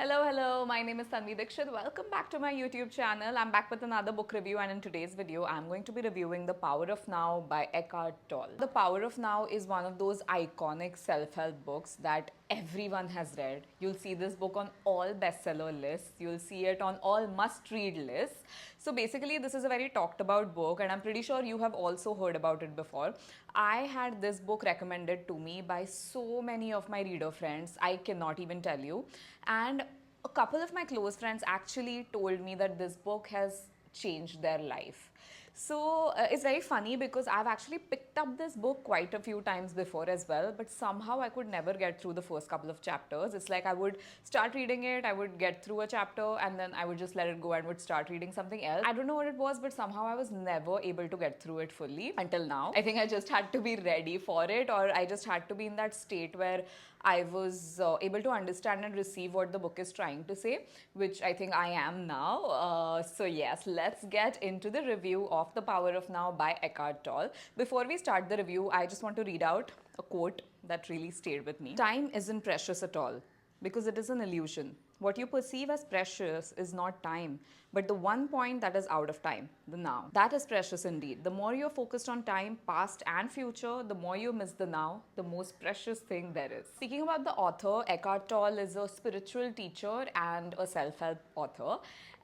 Hello, my name is Tanvi Dikshit. Welcome back to my YouTube channel. I'm back with another book review, and in today's video, I'm going to be reviewing The Power of Now by Eckhart Tolle. The Power of Now is one of those iconic self-help books that everyone has read. You'll see this book on all bestseller lists. You'll see it on all must-read lists. So basically, this is a very talked about book, and I'm pretty sure you have also heard about it before. I had this book recommended to me by so many of my reader friends, I cannot even tell you. And a couple of my close friends actually told me that this book has changed their life. So it's very funny because I've actually picked up this book quite a few times before as well, but somehow I could never get through the first couple of chapters. It's like I would start reading it, I would get through a chapter, and then I would just let it go and would start reading something else. I don't know what it was, but somehow I was never able to get through it fully until now. I think I just had to be ready for it, or I just had to be in that state where I was able to understand and receive what the book is trying to say, which I think I am now. So yes, let's get into the review of The Power of Now by Eckhart Tolle. Before we start the review, I just want to read out a quote that really stayed with me. Time isn't precious at all because it is an illusion. What you perceive as precious is not time, but the one point that is out of time, the now. That is precious indeed. The more you're focused on time, past and future, the more you miss the now, the most precious thing there is. Speaking about the author, Eckhart Tolle is a spiritual teacher and a self-help author.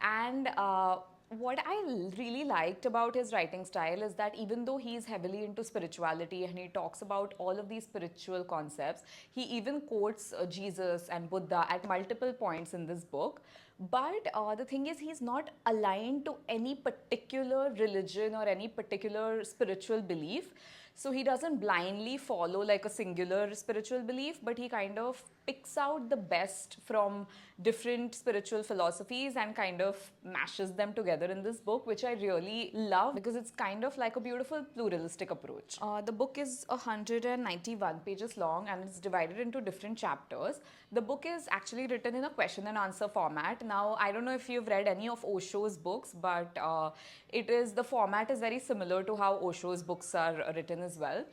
And what I really liked about his writing style is that even though he's heavily into spirituality and he talks about all of these spiritual concepts, he even quotes Jesus and Buddha at multiple points in this book. But the thing is, he's not aligned to any particular religion or any particular spiritual belief. So he doesn't blindly follow like a singular spiritual belief, but he kind of picks out the best from different spiritual philosophies and kind of mashes them together in this book, which I really love because it's kind of like a beautiful pluralistic approach. The book is 191 pages long and it's divided into different chapters. The book is actually written in a question and answer format. Now, I don't know if you've read any of Osho's books, but the format is very similar to how Osho's books are written as well.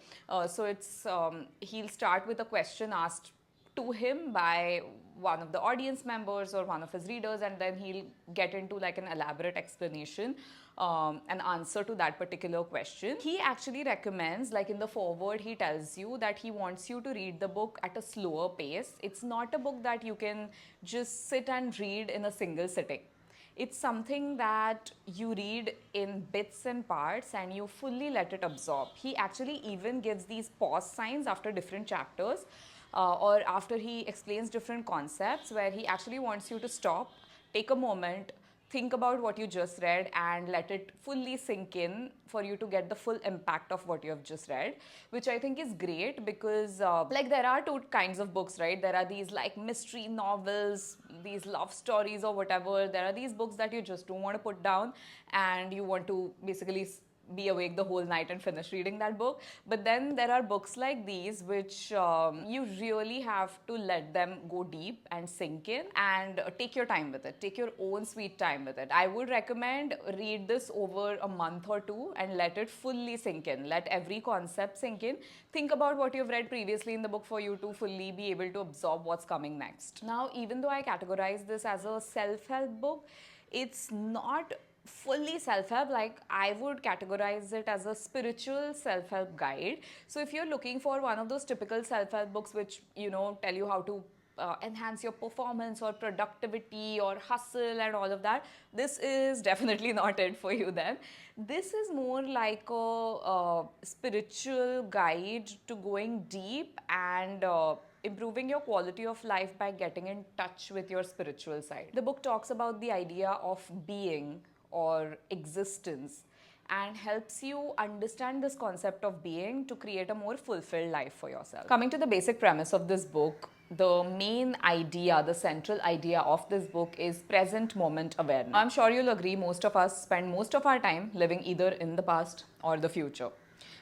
He'll start with a question asked to him by one of the audience members or one of his readers, and then he'll get into like an elaborate explanation, an answer to that particular question. He actually recommends, like in the foreword, he tells you that he wants you to read the book at a slower pace. It's not a book that you can just sit and read in a single sitting. It's something that you read in bits and parts and you fully let it absorb. He actually even gives these pause signs after different chapters or after he explains different concepts where he actually wants you to stop, take a moment, think about what you just read and let it fully sink in for you to get the full impact of what you have just read, which I think is great because like there are two kinds of books, right? There are these like mystery novels, these love stories or whatever. There are these books that you just don't want to put down and you want to basically be awake the whole night and finish reading that book. But then there are books like these which you really have to let them go deep and sink in and take your time with it. Take your own sweet time with it. I would recommend read this over a month or two and let it fully sink in. Let every concept sink in. Think about what you've read previously in the book for you to fully be able to absorb what's coming next. Now, even though I categorize this as a self-help book, it's not fully self-help. Like I would categorize it as a spiritual self-help guide. So if you're looking for one of those typical self-help books which tell you how to enhance your performance or productivity or hustle and all of that, this is definitely not it for you then. This is more like a spiritual guide to going deep and improving your quality of life by getting in touch with your spiritual side. The book talks about the idea of being or existence and helps you understand this concept of being to create a more fulfilled life for yourself. Coming to the basic premise of this book, the main idea, the central idea of this book is present moment awareness. I'm sure you'll agree most of us spend most of our time living either in the past or the future.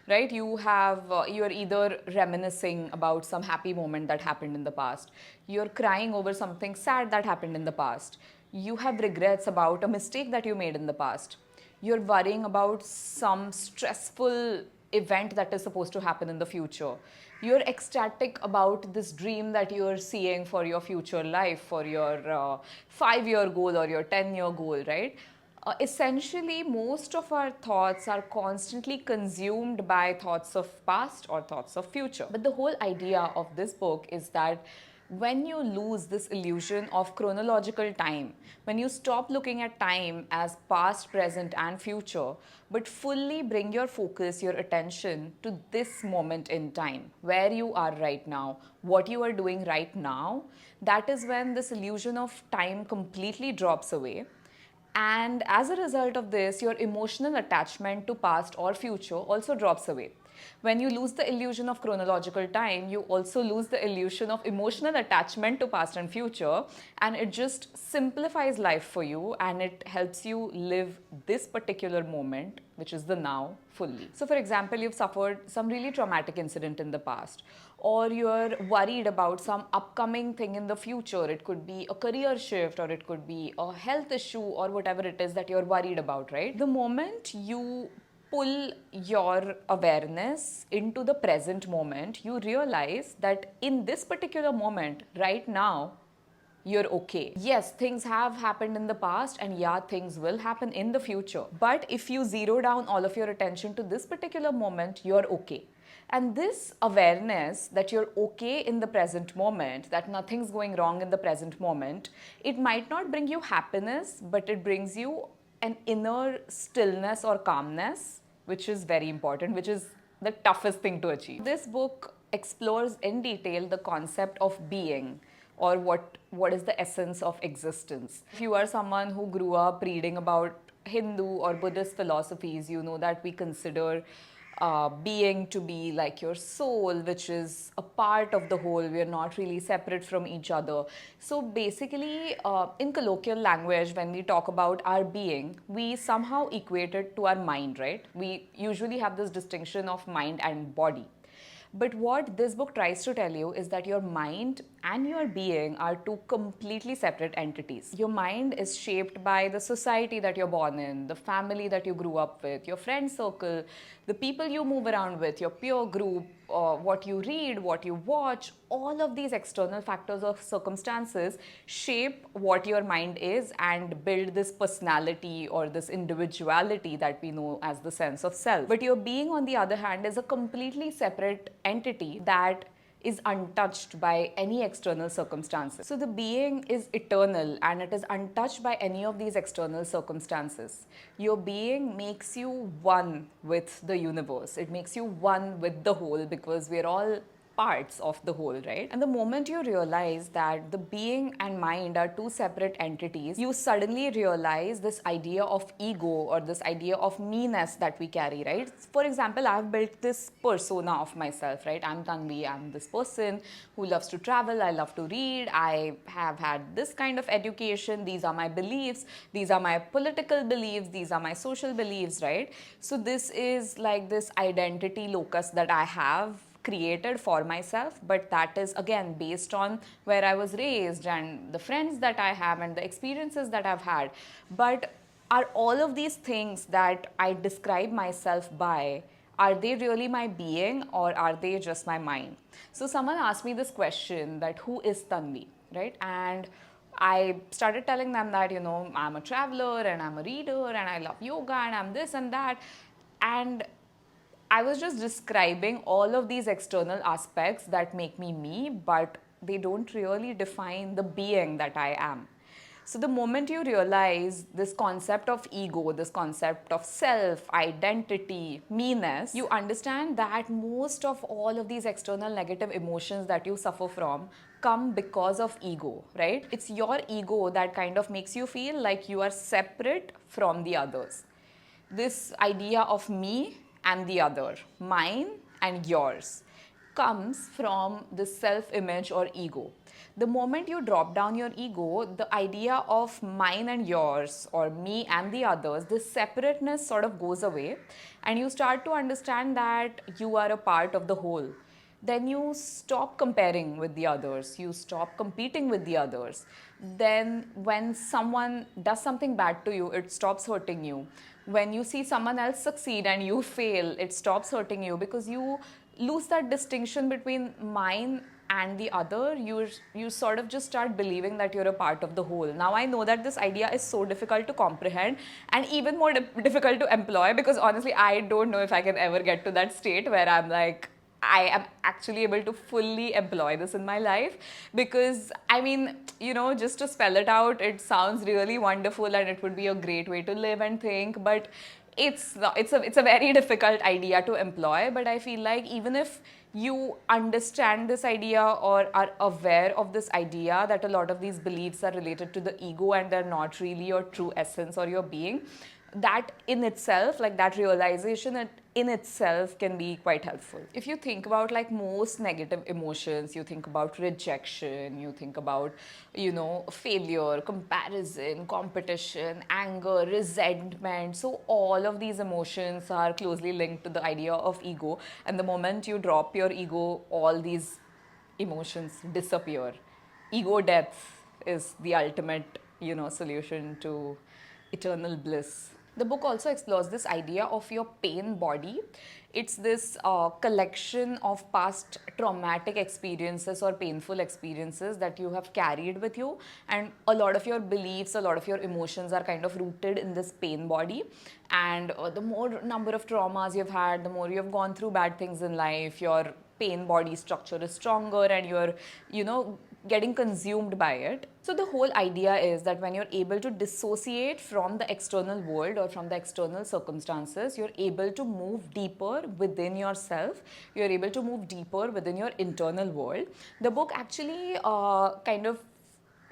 Right? You're either reminiscing about some happy moment that happened in the past. You're crying over something sad that happened in the past. You have regrets about a mistake that you made in the past. You're worrying about some stressful event that is supposed to happen in the future. You're ecstatic about this dream that you're seeing for your future life, for your 5-year goal or your 10-year goal, right? Essentially, most of our thoughts are constantly consumed by thoughts of past or thoughts of future. But the whole idea of this book is that when you lose this illusion of chronological time, when you stop looking at time as past, present, and future, but fully bring your focus, your attention to this moment in time, where you are right now, what you are doing right now, that is when this illusion of time completely drops away. And as a result of this, your emotional attachment to past or future also drops away. When you lose the illusion of chronological time, you also lose the illusion of emotional attachment to past and future, and it just simplifies life for you and it helps you live this particular moment, which is the now, fully. So, for example, you've suffered some really traumatic incident in the past, or you're worried about some upcoming thing in the future. It could be a career shift, or it could be a health issue, or whatever it is that you're worried about, right? The moment you pull your awareness into the present moment, you realize that in this particular moment, right now, you're okay. Yes, things have happened in the past, and yeah, things will happen in the future. But if you zero down all of your attention to this particular moment, you're okay. And this awareness that you're okay in the present moment, that nothing's going wrong in the present moment, it might not bring you happiness, but it brings you an inner stillness or calmness, which is very important, which is the toughest thing to achieve. This book explores in detail the concept of being, or what is the essence of existence. If you are someone who grew up reading about Hindu or Buddhist philosophies, you know that we consider being to be like your soul, which is a part of the whole. We are not really separate from each other. So basically, in colloquial language, when we talk about our being, we somehow equate it to our mind, right? We usually have this distinction of mind and body. But what this book tries to tell you is that your mind and your being are two completely separate entities. Your mind is shaped by the society that you're born in, the family that you grew up with, your friend circle, the people you move around with, your peer group, what you read, what you watch. All of these external factors or circumstances shape what your mind is and build this personality or this individuality that we know as the sense of self. But your being, on the other hand, is a completely separate entity that is untouched by any external circumstances. So the being is eternal and it is untouched by any of these external circumstances. Your being makes you one with the universe. It makes you one with the whole, because we're all parts of the whole, right? And the moment you realize that the being and mind are two separate entities, you suddenly realize this idea of ego or this idea of me-ness that we carry, right? For example, I've built this persona of myself, right? I'm Tanvi, I'm this person who loves to travel, I love to read, I have had this kind of education, these are my beliefs, these are my political beliefs, these are my social beliefs, right? So this is like this identity locus that I have created for myself, but that is again based on where I was raised and the friends that I have and the experiences that I've had. But are all of these things that I describe myself by, are they really my being or are they just my mind? So someone asked me this question, that who is Tanvi, right? And I started telling them that, I'm a traveler and I'm a reader and I love yoga and I'm this and that. And I was just describing all of these external aspects that make me me, but they don't really define the being that I am. So the moment you realize this concept of ego, this concept of self, identity, me-ness, you understand that most of all of these external negative emotions that you suffer from come because of ego, right? It's your ego that kind of makes you feel like you are separate from the others. This idea of me and the other, mine and yours, comes from the self-image or ego. The moment you drop down your ego, the idea of mine and yours or me and the others, this separateness sort of goes away, and you start to understand that you are a part of the whole. Then you stop comparing with the others, you stop competing with the others. then when someone does something bad to you, it stops hurting you. When you see someone else succeed and you fail, it stops hurting you, because you lose that distinction between mine and the other. You sort of just start believing that you're a part of the whole. Now I know that this idea is so difficult to comprehend and even more difficult to employ, because honestly I don't know if I can ever get to that state where I'm like, I am actually able to fully employ this in my life. Because I mean, just to spell it out, it sounds really wonderful and it would be a great way to live and think, but it's a very difficult idea to employ. But I feel like even if you understand this idea or are aware of this idea that a lot of these beliefs are related to the ego and they're not really your true essence or your being, that in itself, like that realization, in itself can be quite helpful. If you think about like most negative emotions, you think about rejection, you think about, failure, comparison, competition, anger, resentment. So all of these emotions are closely linked to the idea of ego. And the moment you drop your ego, all these emotions disappear. Ego death is the ultimate, solution to eternal bliss. The book also explores this idea of your pain body. It's this collection of past traumatic experiences or painful experiences that you have carried with you, and a lot of your beliefs, a lot of your emotions are kind of rooted in this pain body. And the more number of traumas you've had, the more you've gone through bad things in life, your pain body structure is stronger and you're, getting consumed by it. So the whole idea is that when you're able to dissociate from the external world or from the external circumstances, you're able to move deeper within yourself. You're able to move deeper within your internal world. The book actually kind of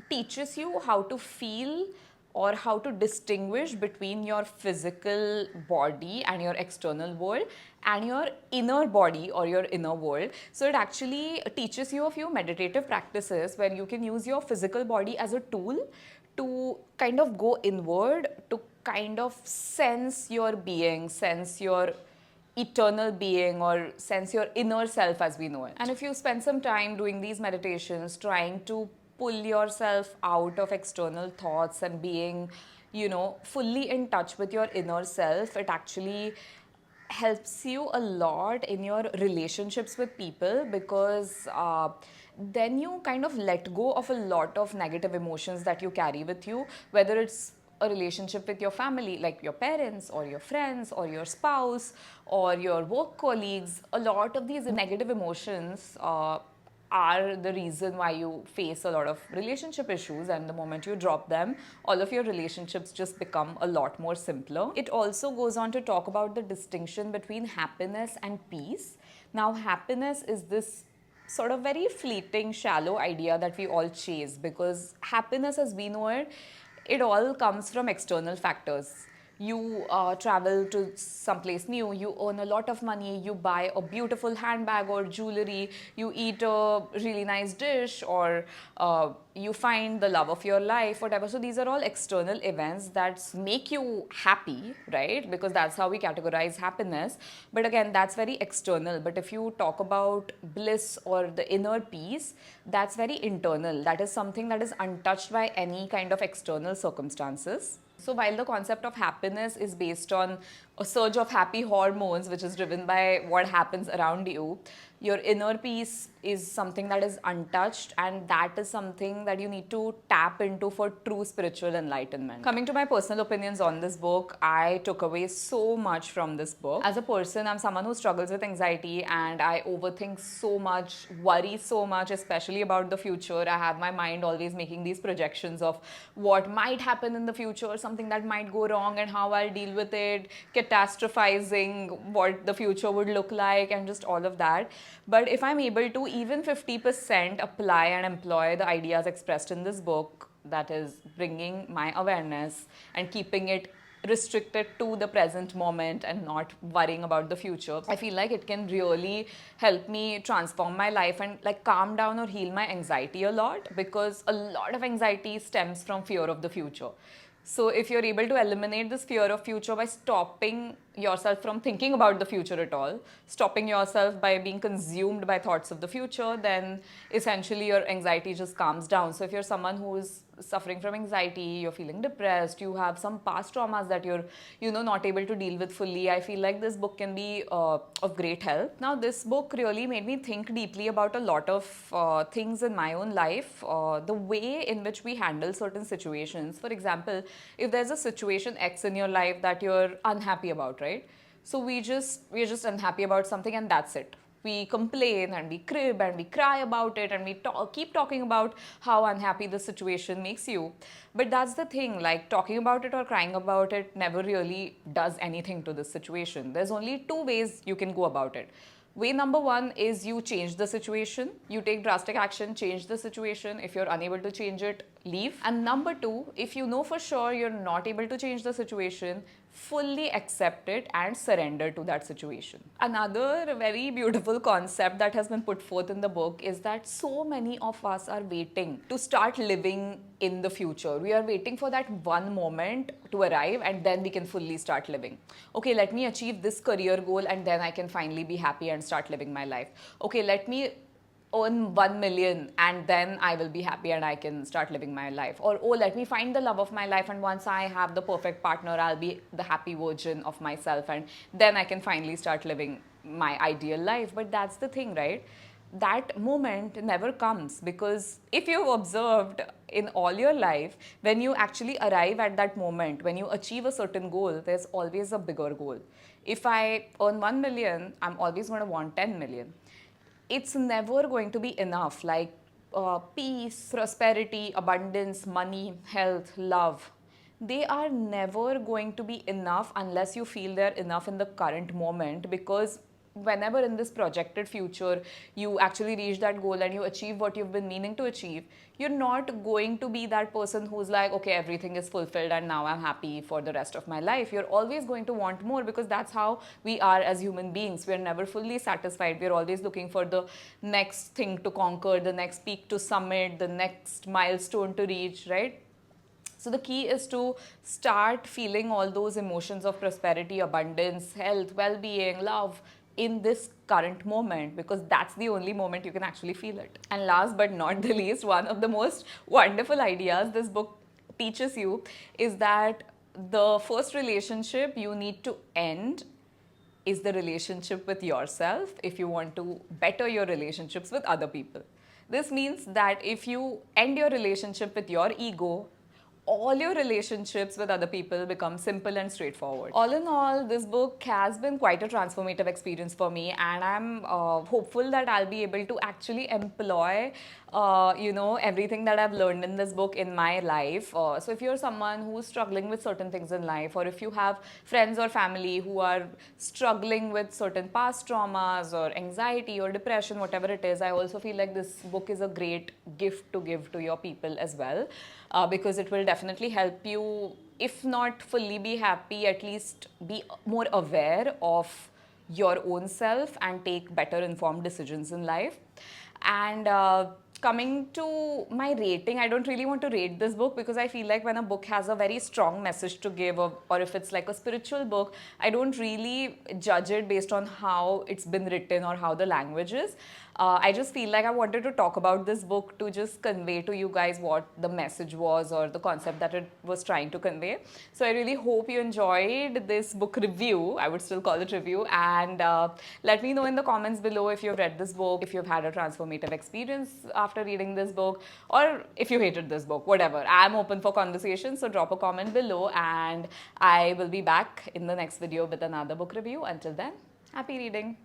teaches you how to feel or how to distinguish between your physical body and your external world and your inner body or your inner world. So it actually teaches you a few meditative practices where you can use your physical body as a tool to kind of go inward, to kind of sense your being, sense your eternal being, or sense your inner self as we know it. And if you spend some time doing these meditations, trying to pull yourself out of external thoughts and being, fully in touch with your inner self, it actually helps you a lot in your relationships with people, because then you kind of let go of a lot of negative emotions that you carry with you, whether it's a relationship with your family, like your parents or your friends or your spouse or your work colleagues. A lot of these negative emotions are the reason why you face a lot of relationship issues, and the moment you drop them, all of your relationships just become a lot more simpler. It also goes on to talk about the distinction between happiness and peace. Now, happiness is this sort of very fleeting, shallow idea that we all chase, because happiness as we know it, it all comes from external factors. You travel to someplace new, you earn a lot of money, you buy a beautiful handbag or jewelry, you eat a really nice dish, or you find the love of your life, whatever. So these are all external events that make you happy, right? Because that's how we categorize happiness. But again, that's very external. But if you talk about bliss or the inner peace, that's very internal. That is something that is untouched by any kind of external circumstances. So while the concept of happiness is based on a surge of happy hormones, which is driven by what happens around you, your inner peace is something that is untouched, and that is something that you need to tap into for true spiritual enlightenment. Coming to my personal opinions on this book, I took away so much from this book. As a person, I'm someone who struggles with anxiety, and I overthink so much, worry so much, especially about the future. I have my mind always making these projections of what might happen in the future, something that might go wrong and how I'll deal with it, catastrophizing what the future would look like, and just all of that. But if I'm able to even 50% apply and employ the ideas expressed in this book, that is bringing my awareness and keeping it restricted to the present moment and not worrying about the future, I feel like it can really help me transform my life and like calm down or heal my anxiety a lot, because a lot of anxiety stems from fear of the future. So if you're able to eliminate this fear of future by stopping yourself from thinking about the future at all, stopping yourself by being consumed by thoughts of the future, then essentially your anxiety just calms down. So if you're someone who is suffering from anxiety, you're feeling depressed, you have some past traumas that you're, not able to deal with fully, I feel like this book can be of great help. Now, this book really made me think deeply about a lot of things in my own life, the way in which we handle certain situations. For example, if there's a situation X in your life that you're unhappy about, right? So we're just unhappy about something, and that's it. We complain and we crib and we cry about it, and we keep talking about how unhappy the situation makes you. But that's the thing, like, talking about it or crying about it never really does anything to this situation. There's only two ways you can go about it. Way number one is you change the situation. You take drastic action, change the situation. If you're unable to change it, leave. And number two, if you know for sure you're not able to change the situation, fully accept it and surrender to that situation. Another very beautiful concept that has been put forth in the book is that so many of us are waiting to start living in the future. We are waiting for that one moment to arrive, and then we can fully start living. Okay, let me achieve this career goal and then I can finally be happy and start living my life. Okay, let me earn 1 million and then I will be happy and I can start living my life. Or, oh, let me find the love of my life, and once I have the perfect partner, I'll be the happy version of myself and then I can finally start living my ideal life. But that's the thing, right? That moment never comes, because if you've observed in all your life, when you actually arrive at that moment, when you achieve a certain goal, there's always a bigger goal. If I earn 1 million, I'm always going to want 10 million. It's never going to be enough. Like peace, prosperity, abundance, money, health, love, they are never going to be enough unless you feel they're enough in the current moment. Because whenever in this projected future you actually reach that goal and you achieve what you've been meaning to achieve, you're not going to be that person who's like, okay, everything is fulfilled and now I'm happy for the rest of my life. You're always going to want more, because that's how we are as human beings. We're never fully satisfied. We're always looking for the next thing to conquer, the next peak to summit, the next milestone to reach, right? So the key is to start feeling all those emotions of prosperity, abundance, health, well-being, love in this current moment, because that's the only moment you can actually feel it. And last but not the least, one of the most wonderful ideas this book teaches you is that the first relationship you need to end is the relationship with yourself if you want to better your relationships with other people. This means that if you end your relationship with your ego, all your relationships with other people become simple and straightforward. All in all, this book has been quite a transformative experience for me, and I'm hopeful that I'll be able to actually employ everything that I've learned in this book in my life. So if you're someone who's struggling with certain things in life, or if you have friends or family who are struggling with certain past traumas or anxiety or depression, whatever it is, I also feel like this book is a great gift to give to your people as well, because it will definitely help you, if not fully be happy, at least be more aware of your own self and take better informed decisions in life. And coming to my rating, I don't really want to rate this book, because I feel like when a book has a very strong message to give, or if it's like a spiritual book, I don't really judge it based on how it's been written or how the language is. I just feel like I wanted to talk about this book to just convey to you guys what the message was, or the concept that it was trying to convey. So I really hope you enjoyed this book review. I would still call it review. And let me know in the comments below if you've read this book, if you've had a transformative experience after reading this book, or if you hated this book, whatever. I'm open for conversation, so drop a comment below, and I will be back in the next video with another book review. Until then, happy reading.